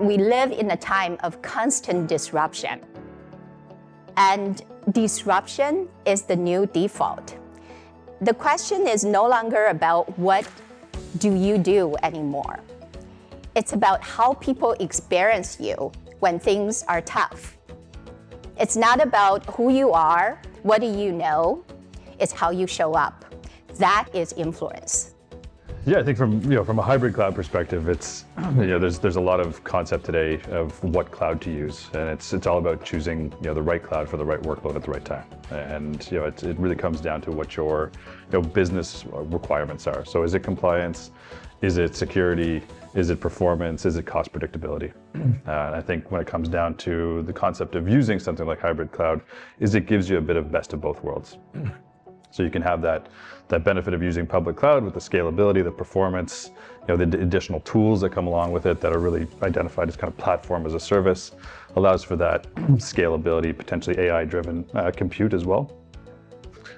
we live in a time of constant disruption. And disruption is the new default. The question is no longer about what do you do anymore. It's about how people experience you when things are tough. It's not about who you are, what do you know, it's how you show up. That is influence. Yeah, I think from a hybrid cloud perspective, it's there's a lot of concept today of what cloud to use, and it's all about choosing the right cloud for the right workload at the right time. And it really comes down to what your business requirements are. So is it compliance? Is it security? Is it performance? Is it cost predictability? And I think when it comes down to the concept of using something like hybrid cloud, is it gives you a bit of best of both worlds. So you can have that benefit of using public cloud with the scalability, the performance, the additional tools that come along with it that are really identified as kind of platform as a service, allows for that scalability, potentially AI-driven compute as well.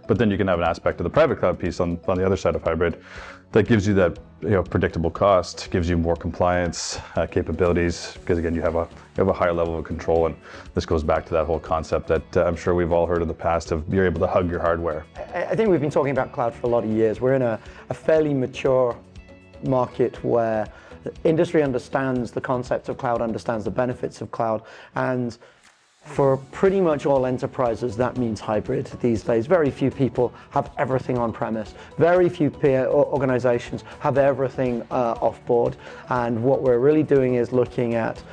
But then you can have an aspect of the private cloud piece on the other side of hybrid that gives you that predictable cost, gives you more compliance capabilities, because again you have a higher level of control, and this goes back to that whole concept that I'm sure we've all heard in the past of you're able to hug your hardware. I think we've been talking about cloud for a lot of years. We're in a fairly mature market where the industry understands the concept of cloud, understands the benefits of cloud, and for pretty much all enterprises, that means hybrid these days. Very few people have everything on premise. Very few organizations have everything off board. And what we're really doing is looking at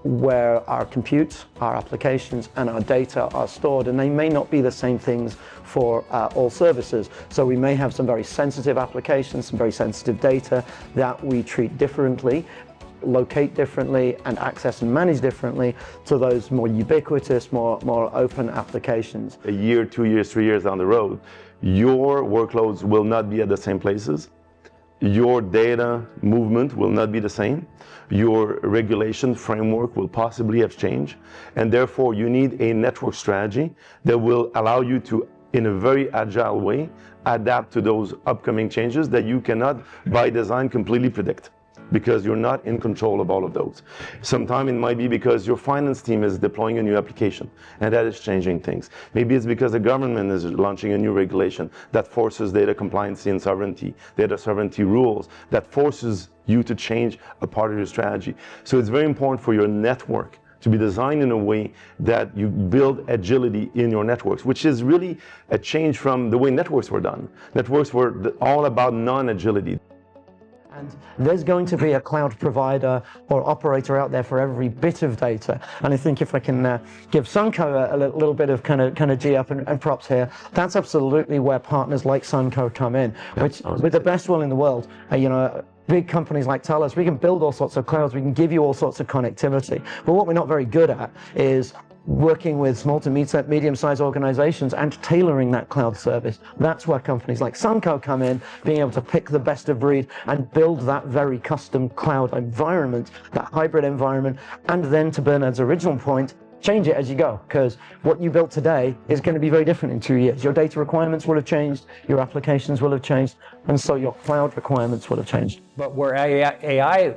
where our compute, our applications, and our data are stored, and they may not be the same things for all services. So we may have some very sensitive applications, some very sensitive data that we treat differently, locate differently, and access and manage differently to those more ubiquitous, more open applications. A year, 2 years, 3 years down the road, your workloads will not be at the same places. Your data movement will not be the same. Your regulation framework will possibly have changed. And therefore, you need a network strategy that will allow you to, in a very agile way, adapt to those upcoming changes that you cannot, by design, completely predict, because you're not in control of all of those. Sometimes it might be because your finance team is deploying a new application, and that is changing things. Maybe it's because the government is launching a new regulation that forces data compliance and sovereignty, data sovereignty rules, that forces you to change a part of your strategy. So it's very important for your network to be designed in a way that you build agility in your networks, which is really a change from the way networks were done. Networks were all about non-agility. And there's going to be a cloud provider or operator out there for every bit of data. And I think if I can give Sunco a little bit of kind of G up and props here, that's absolutely where partners like Sunco come in, which with the best will in the world, big companies like TELUS, we can build all sorts of clouds, we can give you all sorts of connectivity. But what we're not very good at is working with small to medium-sized organizations and tailoring that cloud service. That's where companies like Sunco come in, being able to pick the best of breed and build that very custom cloud environment, that hybrid environment, and then to Bernard's original point, change it as you go, because what you built today is going to be very different in 2 years. Your data requirements will have changed, your applications will have changed, and so your cloud requirements will have changed. But where AI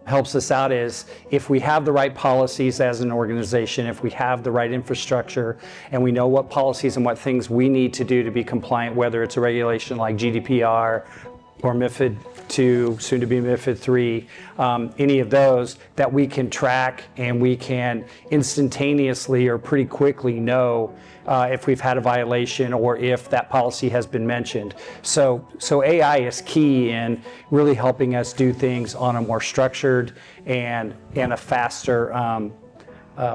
helps us out is if we have the right policies as an organization, if we have the right infrastructure, and we know what policies and what things we need to do to be compliant, whether it's a regulation like GDPR or MiFID II, soon to be MiFID III, any of those that we can track and we can instantaneously or pretty quickly know if we've had a violation or if that policy has been mentioned. So AI is key in really helping us do things on a more structured and a faster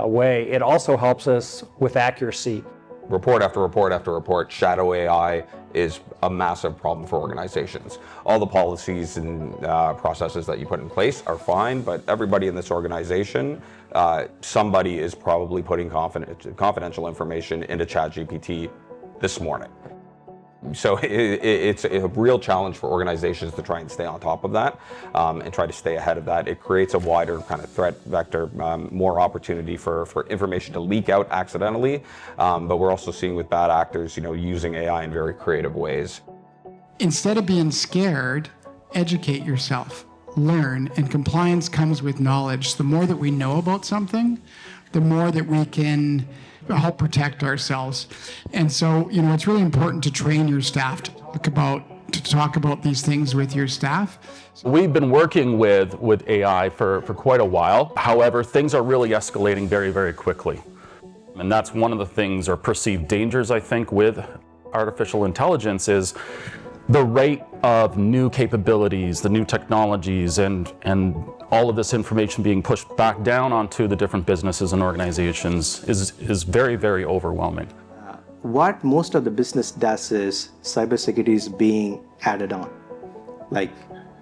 way. It also helps us with accuracy. Report after report after report, shadow AI is a massive problem for organizations. All the policies and processes that you put in place are fine, but everybody in this organization, somebody is probably putting confidential information into ChatGPT this morning. So it's a real challenge for organizations to try and stay on top of that and try to stay ahead of that. It creates a wider kind of threat vector, more opportunity for information to leak out accidentally. But we're also seeing with bad actors, using AI in very creative ways. Instead of being scared, educate yourself. learn, and compliance comes with knowledge. The more that we know about something, the more that we can help protect ourselves. And so, it's really important to train your staff to talk about these things with your staff. We've been working with AI for quite a while. However, things are really escalating very, very quickly. And that's one of the things, or perceived dangers, I think, with artificial intelligence is the rate of new capabilities, the new technologies, and all of this information being pushed back down onto the different businesses and organizations is very, very overwhelming. What most of the business does is cybersecurity is being added on. Like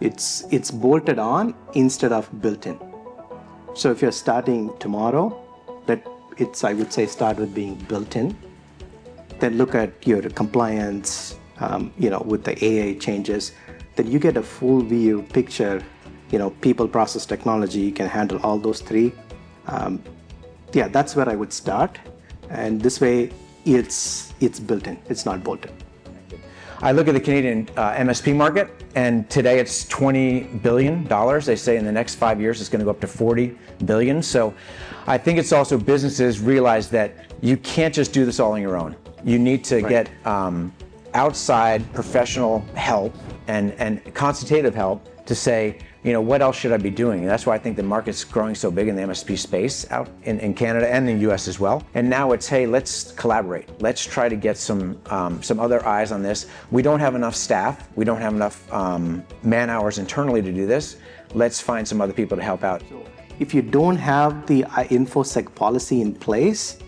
it's bolted on instead of built in. So if you're starting tomorrow, I would say start with being built in. Then look at your compliance, with the AI changes. Then you get a full view picture. People, process, technology, you can handle all those three. That's where I would start. And this way, it's built in. It's not bolted. I look at the Canadian MSP market, and today it's $20 billion. They say in the next 5 years it's going to go up to $40 billion. So I think it's also businesses realize that you can't just do this all on your own. You need to get outside professional help and consultative help to say, what else should I be doing? And that's why I think the market's growing so big in the MSP space out in Canada and in the US as well. And now it's, hey, let's collaborate. Let's try to get some other eyes on this. We don't have enough staff. We don't have enough man hours internally to do this. Let's find some other people to help out. If you don't have the InfoSec policy in place,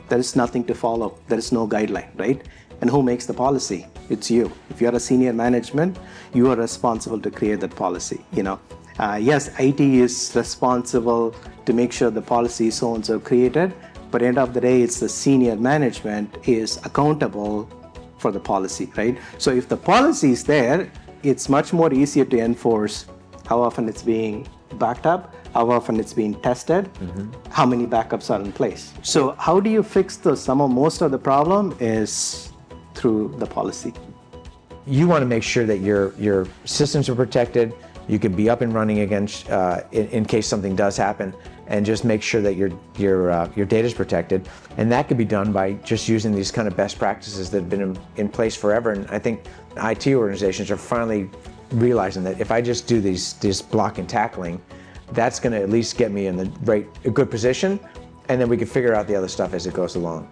there is nothing to follow. There is no guideline, right? And who makes the policy? It's you. If you're a senior management, you are responsible to create that policy. Yes, IT is responsible to make sure the policy is so and so created, but at the end of the day, it's the senior management is accountable for the policy, right? So if the policy is there, it's much more easier to enforce how often it's being backed up, how often it's being tested, how many backups are in place. So how do you fix most of the problem is through the policy. You want to make sure that your systems are protected. You can be up and running against in case something does happen, and just make sure that your data is protected. And that could be done by just using these kind of best practices that have been in place forever. And I think IT organizations are finally realizing that if I just do this block and tackling, that's going to at least get me in a good position, and then we can figure out the other stuff as it goes along.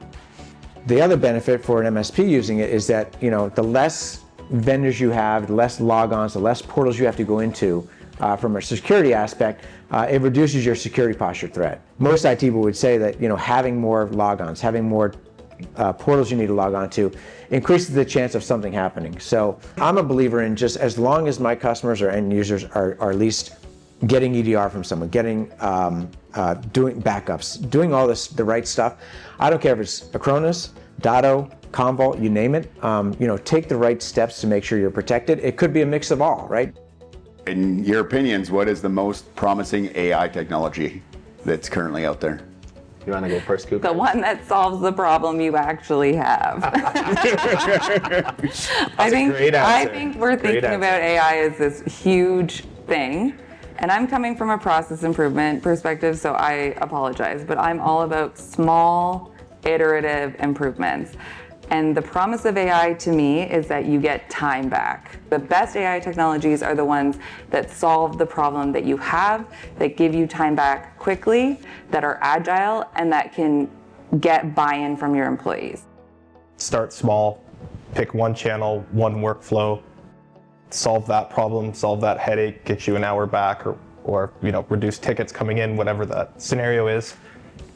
The other benefit for an MSP using it is that, the less vendors you have, the less logons, the less portals you have to go into from a security aspect, it reduces your security posture threat. Most IT people would say that, having more logons, having more portals you need to log on to increases the chance of something happening. So I'm a believer in just as long as my customers or end users are at least getting EDR from someone, getting doing backups, doing all the right stuff. I don't care if it's Acronis, Datto, Commvault, you name it. Take the right steps to make sure you're protected. It could be a mix of all, right? In your opinions, what is the most promising AI technology that's currently out there? You want to go first, Cooper? The one that solves the problem you actually have. I think we're thinking about AI as this huge thing. And I'm coming from a process improvement perspective, so I apologize, but I'm all about small, iterative improvements. And the promise of AI to me is that you get time back. The best AI technologies are the ones that solve the problem that you have, that give you time back quickly, that are agile, and that can get buy-in from your employees. Start small, pick one channel, one workflow, solve that problem, solve that headache, get you an hour back, or reduce tickets coming in, whatever that scenario is,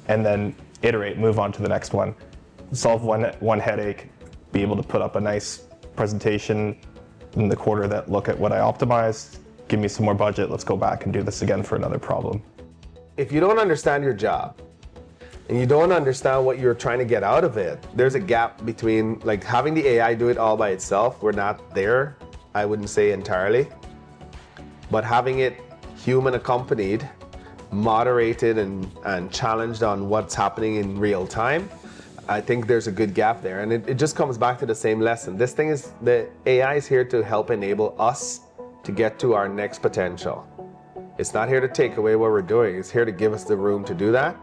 and then iterate, move on to the next one. Solve one headache, be able to put up a nice presentation in the quarter that look at what I optimized, give me some more budget, let's go back and do this again for another problem. If you don't understand your job and you don't understand what you're trying to get out of it, there's a gap between having the AI do it all by itself. We're not there, I wouldn't say entirely, but having it human accompanied, moderated and challenged on what's happening in real time, I think there's a good gap there. And it just comes back to the same lesson. The AI is here to help enable us to get to our next potential. It's not here to take away what we're doing. It's here to give us the room to do that.